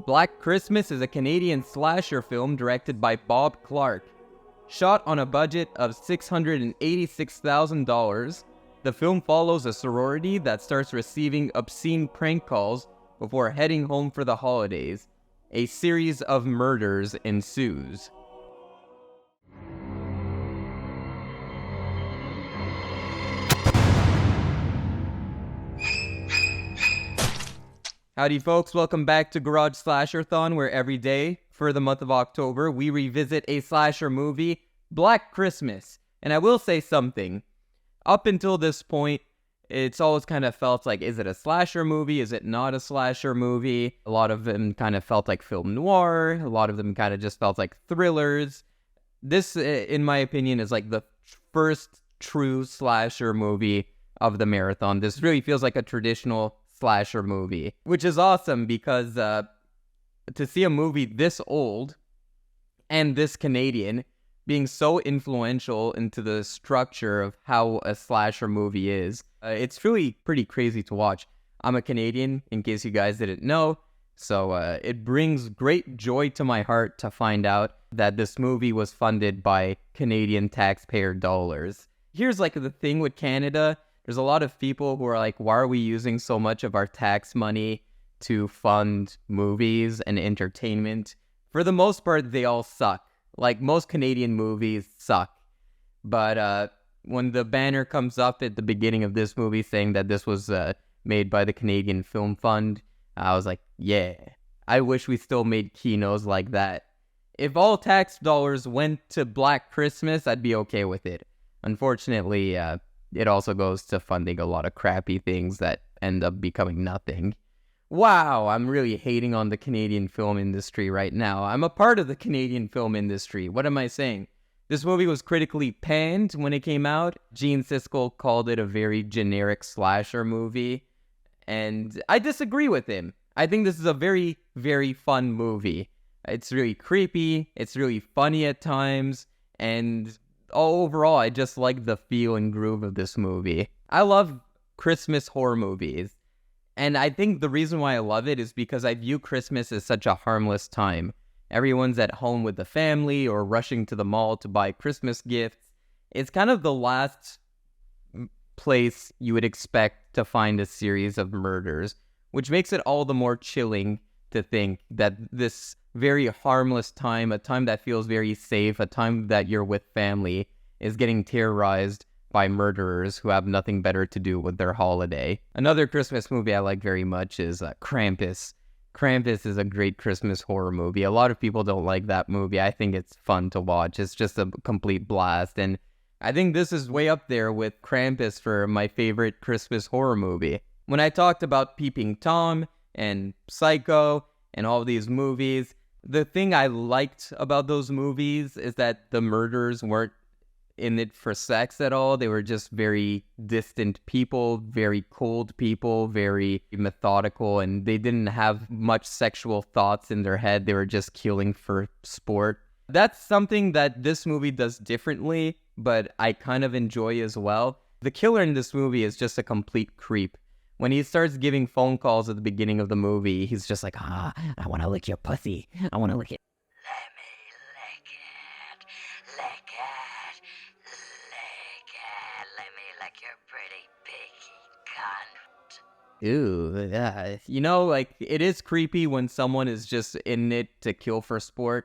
Black Christmas is a Canadian slasher film directed by Bob Clark. Shot on a budget of $686,000, the film follows a sorority that starts receiving obscene prank calls before heading home for the holidays. A series of murders ensues. Howdy folks, welcome back to Garage Slasher-thon, where every day, for the month of October, we revisit a slasher movie, Black Christmas. And I will say something, up until this point, it's always kind of felt like, is it a slasher movie, is it not a slasher movie? A lot of them kind of felt like film noir, a lot of them kind of just felt like thrillers. This, in my opinion, is like the first true slasher movie of the marathon. This really feels like a traditional slasher movie, which is awesome because to see a movie this old and this Canadian being so influential into the structure of how a slasher movie is, it's really pretty crazy to watch. I'm a Canadian, in case you guys didn't know, so it brings great joy to my heart to find out that this movie was funded by Canadian taxpayer dollars. Here's like the thing with Canada. There's a lot of people who are like, why are we using so much of our tax money to fund movies and entertainment? For the most part, they all suck. Like, most Canadian movies suck. But when the banner comes up at the beginning of this movie saying that this was made by the Canadian Film Fund, I was like, yeah, I wish we still made kinos like that. If all tax dollars went to Black Christmas, I'd be okay with it. Unfortunately, it also goes to funding a lot of crappy things that end up becoming nothing. Wow, I'm really hating on the Canadian film industry right now. I'm a part of the Canadian film industry. What am I saying? This movie was critically panned when it came out. Gene Siskel called it a very generic slasher movie, and I disagree with him. I think this is a very, very fun movie. It's really creepy, it's really funny at times, and overall, I just like the feel and groove of this movie. I love Christmas horror movies, and I think the reason why I love it is because I view Christmas as such a harmless time. Everyone's at home with the family or rushing to the mall to buy Christmas gifts. It's kind of the last place you would expect to find a series of murders, which makes it all the more chilling to think that this very harmless time, a time that feels very safe, a time that you're with family, is getting terrorized by murderers who have nothing better to do with their holiday. Another Christmas movie I like very much is Krampus. Krampus is a great Christmas horror movie. A lot of people don't like that movie. I think it's fun to watch. It's just a complete blast. And I think this is way up there with Krampus for my favorite Christmas horror movie. When I talked about Peeping Tom and Psycho and all these movies, the thing I liked about those movies is that the murderers weren't in it for sex at all. They were just very distant people, very cold people, very methodical, and they didn't have much sexual thoughts in their head. They were just killing for sport. That's something that this movie does differently, but I kind of enjoy as well. The killer in this movie is just a complete creep. When he starts giving phone calls at the beginning of the movie, he's just like, I want to lick your pussy. I want to lick it. Let me lick it. Lick it. Lick it. Let me lick your pretty piggy cunt. Ooh, yeah. You know, like, it is creepy when someone is just in it to kill for sport.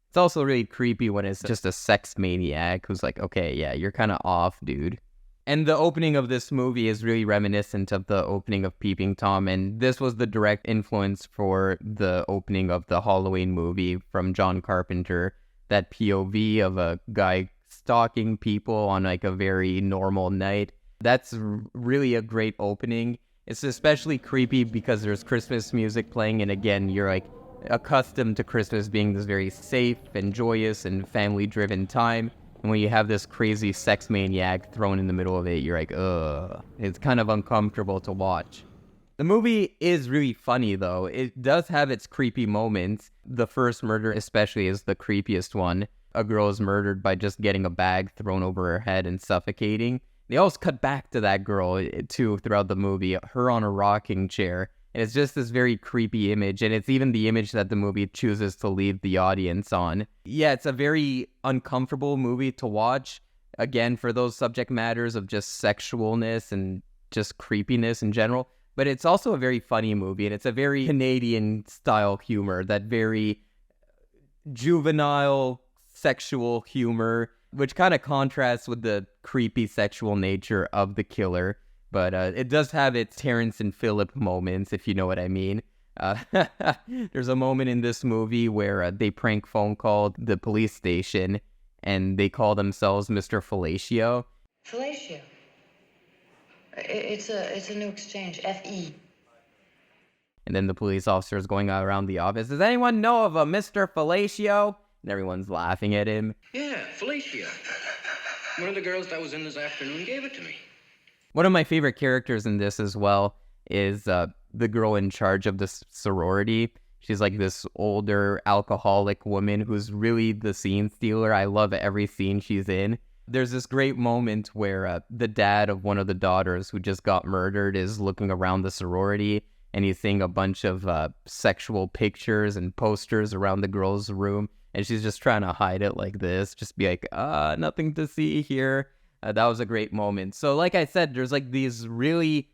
It's also really creepy when it's just a sex maniac who's like, okay, yeah, you're kind of off, dude. And the opening of this movie is really reminiscent of the opening of Peeping Tom, and this was the direct influence for the opening of the Halloween movie from John Carpenter. That POV of a guy stalking people on like a very normal night. That's really a great opening. It's especially creepy because there's Christmas music playing, and again, you're like accustomed to Christmas being this very safe and joyous and family-driven time. And when you have this crazy sex maniac thrown in the middle of it, you're like, ugh. It's kind of uncomfortable to watch. The movie is really funny, though. It does have its creepy moments. The first murder especially is the creepiest one. A girl is murdered by just getting a bag thrown over her head and suffocating. They always cut back to that girl, too, throughout the movie. Her on a rocking chair. And it's just this very creepy image, and it's even the image that the movie chooses to leave the audience on. Yeah, it's a very uncomfortable movie to watch, again, for those subject matters of just sexualness and just creepiness in general. But it's also a very funny movie, and it's a very Canadian-style humor, that very juvenile sexual humor, which kind of contrasts with the creepy sexual nature of the killer. But it does have its Terrence and Phillip moments, if you know what I mean. There's a moment in this movie where they prank phone called the police station, and they call themselves Mr. Fellatio. Fellatio. It's a new exchange. F-E. And then the police officer is going around the office. Does anyone know of a Mr. Fellatio? And everyone's laughing at him. Yeah, Felicia. One of the girls that was in this afternoon gave it to me. One of my favorite characters in this as well is the girl in charge of this sorority. She's like this older alcoholic woman who's really the scene stealer. I love every scene she's in. There's this great moment where the dad of one of the daughters who just got murdered is looking around the sorority, and he's seeing a bunch of sexual pictures and posters around the girl's room, and she's just trying to hide it like this, just be like, nothing to see here. That was a great moment. So like I said, there's like these really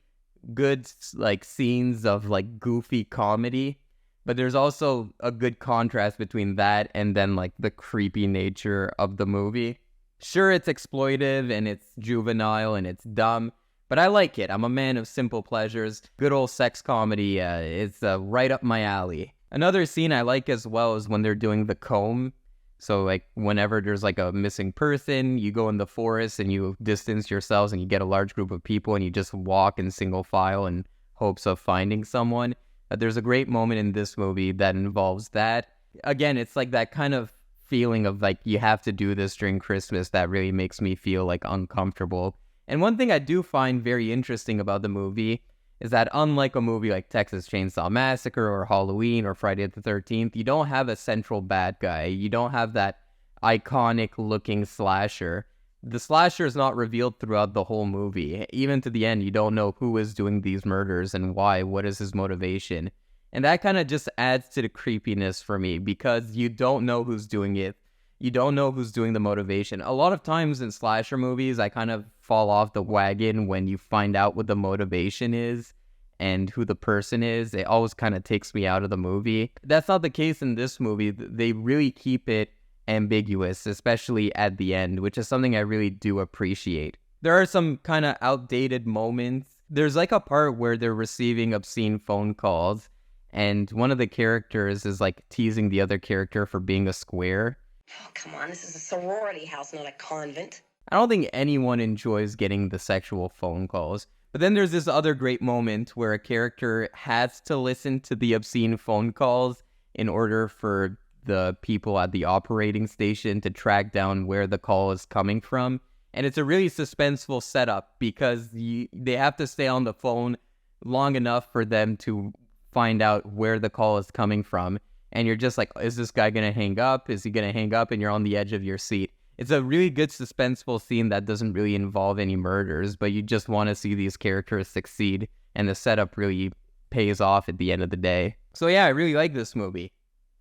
good like scenes of like goofy comedy, but there's also a good contrast between that and then like the creepy nature of the movie. Sure, it's exploitive and it's juvenile and it's dumb, but I like it. I'm a man of simple pleasures. Good old sex comedy is right up my alley. Another scene I like as well is when they're doing the comb. So like whenever there's like a missing person, you go in the forest and you distance yourselves and you get a large group of people and you just walk in single file in hopes of finding someone. There's a great moment in this movie that involves that. Again, it's like that kind of feeling of like you have to do this during Christmas that really makes me feel like uncomfortable. And one thing I do find very interesting about the movie is that unlike a movie like Texas Chainsaw Massacre or Halloween or Friday the 13th, you don't have a central bad guy. You don't have that iconic looking slasher. The slasher is not revealed throughout the whole movie. Even to the end, you don't know who is doing these murders and why, what is his motivation. And that kind of just adds to the creepiness for me because you don't know who's doing it. You don't know who's doing the motivation. A lot of times in slasher movies, I kind of fall off the wagon when you find out what the motivation is and who the person is. It always kind of takes me out of the movie. That's not the case in this movie. They really keep it ambiguous, especially at the end, which is something I really do appreciate. There are some kind of outdated moments. There's like a part where they're receiving obscene phone calls, and one of the characters is like teasing the other character for being a square. Oh, come on. This is a sorority house, not a convent. I don't think anyone enjoys getting the sexual phone calls. But then there's this other great moment where a character has to listen to the obscene phone calls in order for the people at the operating station to track down where the call is coming from. And it's a really suspenseful setup because they have to stay on the phone long enough for them to find out where the call is coming from. And you're just like, is this guy going to hang up? Is he going to hang up? And you're on the edge of your seat. It's a really good suspenseful scene that doesn't really involve any murders, but you just want to see these characters succeed. And the setup really pays off at the end of the day. So yeah, I really like this movie.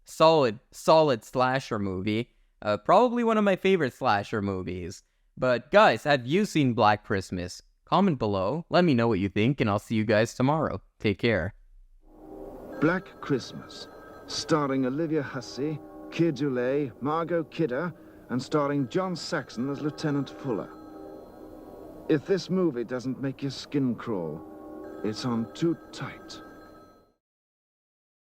Solid slasher movie. Probably one of my favorite slasher movies. But guys, have you seen Black Christmas? Comment below. Let me know what you think, and I'll see you guys tomorrow. Take care. Black Christmas, starring Olivia Hussey, Keir Dullea, Margot Kidder, and starring John Saxon as Lieutenant Fuller. If this movie doesn't make your skin crawl, it's on too tight.